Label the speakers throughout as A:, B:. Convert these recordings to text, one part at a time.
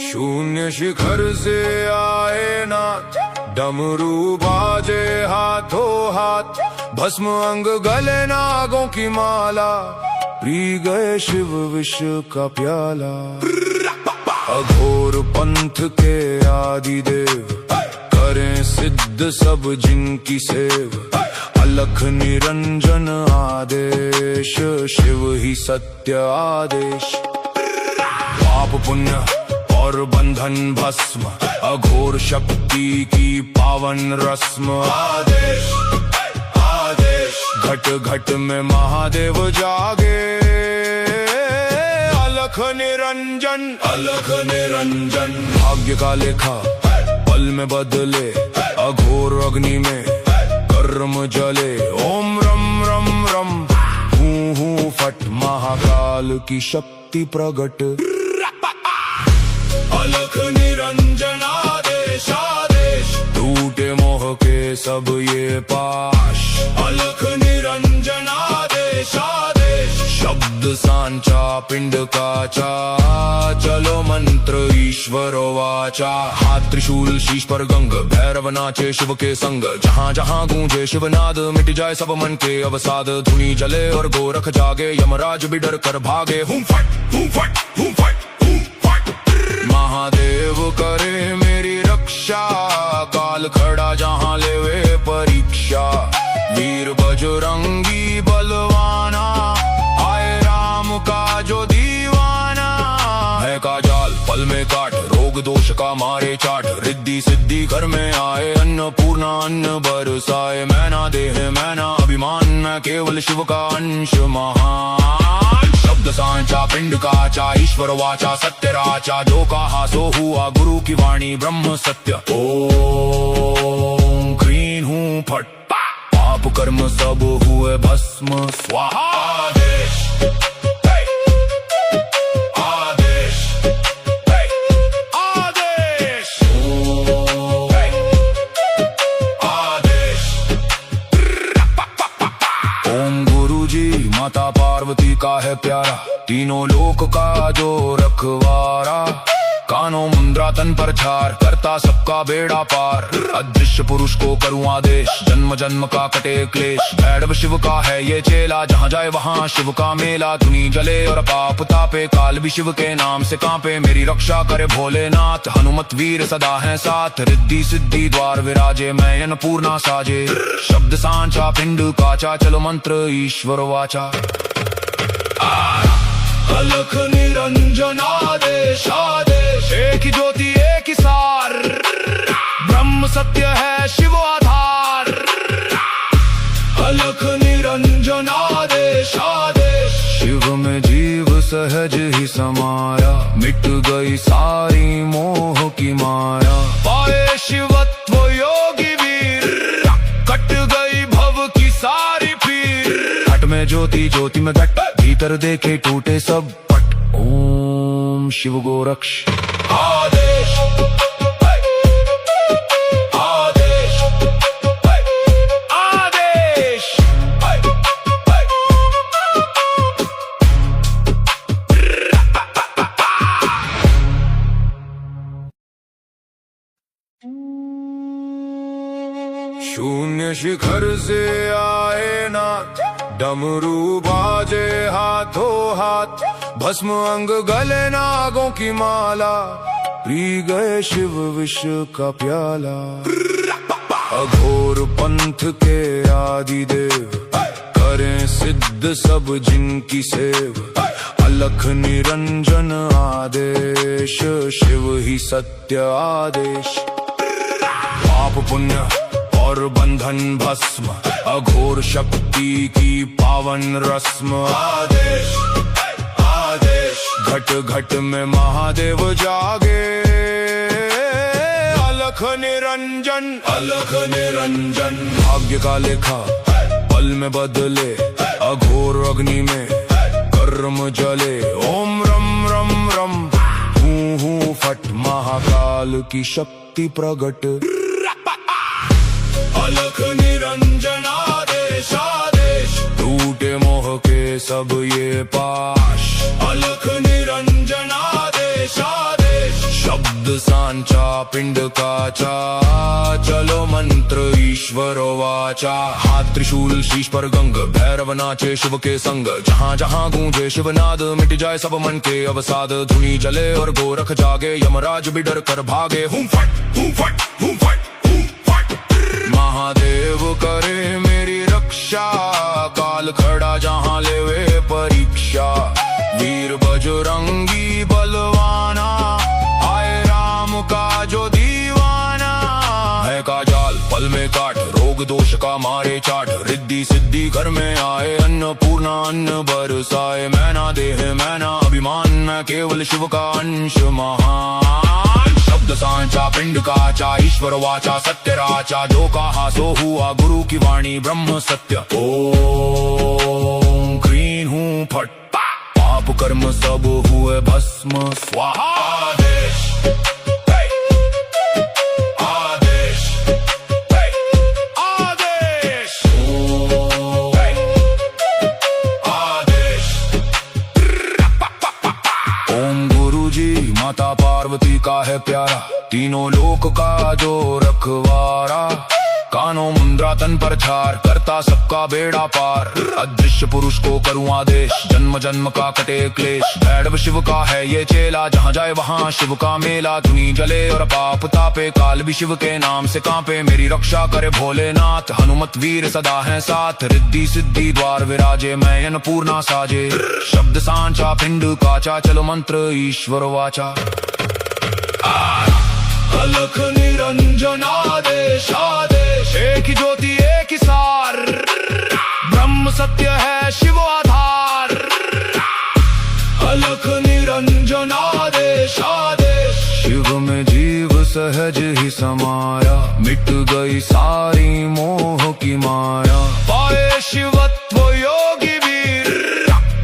A: शून्य शिखर से आए नाथ, डमरू बाजे हाथों हाथ, भस्म अंग गले नागों की माला, पी गए शिव विष का प्याला। अघोर पंथ के आदिदेव, करें सिद्ध सब जिनकी सेव, अलख निरंजन आदेश, शिव ही सत्य आदेश। पाप पुण्य और बंधन भस्म, अघोर शक्ति की पावन रस्म, आदेश आदेश। घट घट में महादेव जागे, अलख निरंजन अलख निरंजन। भाग्य का लेखा पल में बदले, अघोर अग्नि में कर्म जले। ओम रम रम रम, हूँ हूँ फट, महाकाल की शक्ति प्रगट। अलख निरंजन आदेश आदेश, टूटे मोह के सब ये पाश। अलख निरंजन आदेश आदेश, शब्द सांचा पिंड काचा, चलो मंत्र ईश्वर वाचा। हाथ त्रिशूल शीश पर गंग, भैरव नाचे शिव के संग। जहाँ जहाँ गूंजे शिवनाद, मिट जाए सब मन के अवसाद। धुनी जले और गोरख जागे, यमराज भी डर कर भागे। हूँ फट हूँ फट हूँ फट हूँ फट। महादेव करे मेरी रक्षा, काल खड़ा जहाँ लेवे परीक्षा। वीर बजरंगी बलवाना, आए राम का जो दीवाना। है का जाल पल में काट, रोग दोष का मारे चाट। रिद्धि सिद्धि घर में आए, अन्नपूर्णा अन्न बरसाए। मैना देह मैना अभिमान, मैं केवल शिव का अंश महान। शब्द सांचा पिंड काचा, ईश्वर वाचा सत्य राचा। जो कहा सो हुआ, गुरु की वाणी ब्रह्म सत्य। ओम क्रीं हूँ फट, पाप कर्म सब हुए भस्म स्वाहा। आदेश आदेश आदेश आदेश। ओम गुरु जी माता पार्वती का है प्यारा, तीनों लोक का जो रखवारा। कानों मुंद्रा तन पर छार, करता सबका बेड़ा पार। अदृश्य पुरुष को करूँ आदेश, जन्म जन्म का कटे क्लेश। भैरव शिव का है ये चेला, जहाँ जाए वहाँ शिव का मेला। धुनी जले और पाप तापे, काल भी शिव के नाम से कांपे। मेरी रक्षा करे भोलेनाथ, हनुमत वीर सदा है साथ। रिद्धि सिद्धि द्वार विराजे, मैं अन्नपूर्णा साजे। शब्द सांचा पिंड काचा, चलो मंत्र ईश्वर वाचा। अलख निरंजन आदेश आदेश, एक ही ज्योति एक ही सार। ब्रह्म सत्य है शिव आधार। अलख निरंजन आदेश आदेश, शिव में जीव सहज ही समाया। मिट गई सारी मोह की माया। पाए शिवत्व योगी वीर, कट गई भव की सारी पीर। घट में ज्योति ज्योति में घट, भीतर देखे टूटे सब पट। ओम शिव गोरक्ष आदेश आदेश आदेश। शून्य शिखर से आए नाथ, डमरू बाजे हाथों हाथ, भस्म अंग गले नागों की माला, पी गए शिव विष का प्याला। अघोर पंथ के आदिदेव, करें सिद्ध सब जिनकी सेव। अलख निरंजन आदेश, शिव ही सत्य आदेश। पाप पुण्य और बंधन भस्म, अघोर शक्ति की पावन रस्म। आदेश आदेश, घट घट में महादेव जागे। अलख निरंजन अलख निरंजन। भाग्य का लेखा पल में बदले, अघोर अग्नि में कर्म जले। ओम रम रम रम, हूँ हूँ फट, महाकाल की शक्ति प्रगट। अलख निरंजन आदेश आदेश, टूटे मोह के सब ये पाश। अलख निरंजन निरंजनादेशादेश शब्द सांचा पिंड काचा चलो मंत्र ईश्वर वाचा हाथ त्रिशूल शीश पर गंग भैरव नाचे शिव के संग जहाँ जहाँ गूंजे शिवनाद मिट जाए सब मन के अवसाद धुनी जले और गोरख जागे यमराज भी डर कर भागे हूँ फट हूँ फट हूँ फट हूँ फट महादेव करे मेरी रक्षा काल खड़ा जहाँ लेवे परीक्षा वीर बजरंगी बलवाना आए राम का जो दीवाना है का जाल पल में काट रोग दोष का मारे चाट रिद्धि सिद्धि घर में आए अन्नपूर्णा अन्न बरसाए मैना देह मैना अभिमान मैं केवल शिव का अंश महान शब्द सांचा पिंड काचा ईश्वर वाचा सत्य राचा जो कहा सो हुआ गुरु की वाणी ब्रह्म सत्य ओम क्रीं हूँ फट पाप कर्म सब हुए भस्म स्वाहा आदेश आदेश आदेश आदेश ओम गुरुजी माता पार्वती का है प्यारा तीनों लोक का जो रखवारा कानों मुंद्रा तन पर छार करता सबका बेड़ा पार अदृश्य पुरुष को करूं आदेश जन्म जन्म का कटे क्लेश भैरव शिव का है ये चेला जहाँ जाए वहाँ शिव का मेला धुनी जले और पाप तापे काल भी शिव के नाम से कांपे मेरी रक्षा करे भोलेनाथ हनुमत वीर सदा है साथ रिद्धि सिद्धि द्वार विराजे मैं अन्नपूर्णा साजे शब्द सांचा पिंड काचा चलो मंत्र ईश्वर वाचा अलख निरंजनादेशादेश एक ही ज्योति एक ही सार ब्रह्म सत्य है शिव आधार अलख निरंजनादेशादेश शिव में जीव सहज ही समाया मिट गई सारी मोह की माया पाए शिवत्व योगी वीर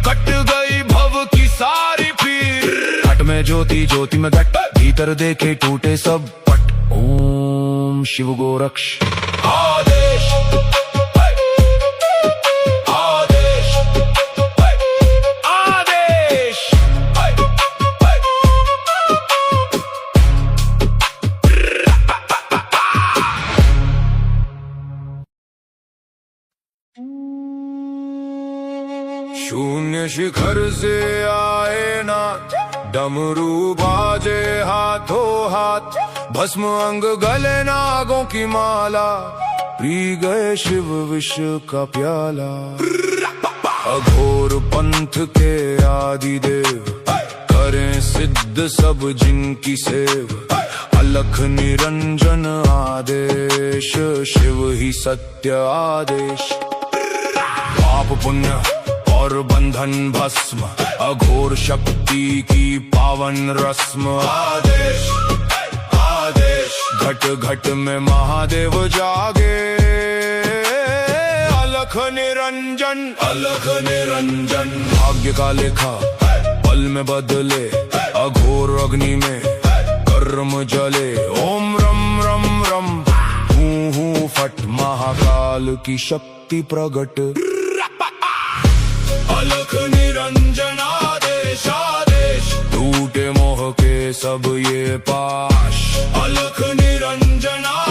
A: कट गई भव की सारी पीर घट में ज्योति ज्योति में घट भीतर देखे टूटे सब पट ओम शिव गोरक्ष आदेश आदेश आदेश शून्य शिखर से आए नाथ डमरू बाजे हाथों हाथ भस्म अंग गले नागों की माला पी गए शिव विष का प्याला अघोर पंथ के आदि देव करें सिद्ध सब जिनकी सेव अलख निरंजन आदेश शिव ही सत्य आदेश पाप पुण्य और बंधन भस्म अघोर शक्ति की पावन रस्म आदेश आदेश घट घट में महादेव जागे अलख निरंजन भाग्य का लेखा पल में बदले अघोर अग्नि में कर्म जले ओम रम रम रम हूँ फट महाकाल की शक्ति प्रगट अलख निरंजनादेशादेश टूटे मोह के सब ये पाश अलख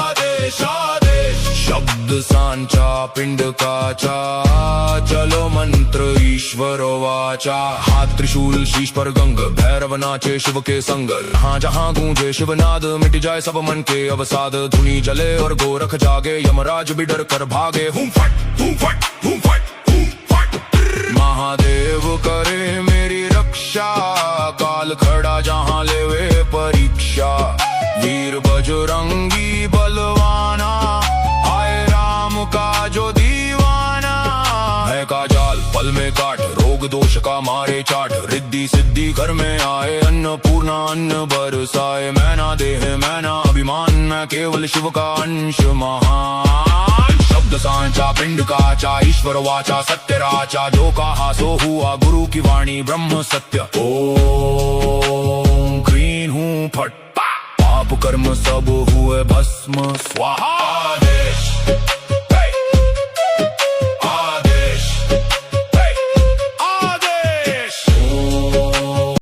A: निरंजनादेशादेश शब्द सांचा पिंड काचा चलो मंत्र ईश्वर वाचा हाथ त्रिशूल शीश पर गंग भैरव नाचे शिव के संग जहाँ जहाँ गूंजे शिवनाद मिट जाए सब मन के अवसाद धुनी जले और गोरख जागे यमराज भी डर कर भागे हूँ फट हूँ फट हूँ फट महादेव करे मेरी रक्षा काल खड़ा जहाँ लेवे परीक्षा वीर बजरंगी बलवाना आए राम का जो दीवाना है का जाल पल में काट रोग दोष का मारे चाट रिद्धि सिद्धि घर में आए अन्नपूर्णा अन्न बरसाए मैना देह मैना अभिमान मैं केवल शिव का अंश महान शब्द सांचा पिंड काचा ईश्वर वाचा सत्य राचा जो कहा सो हुआ गुरु की वाणी ब्रह्म सत्य ओम क्रीं हूँ फट पाप कर्म सब हुए भस्म स्वाहा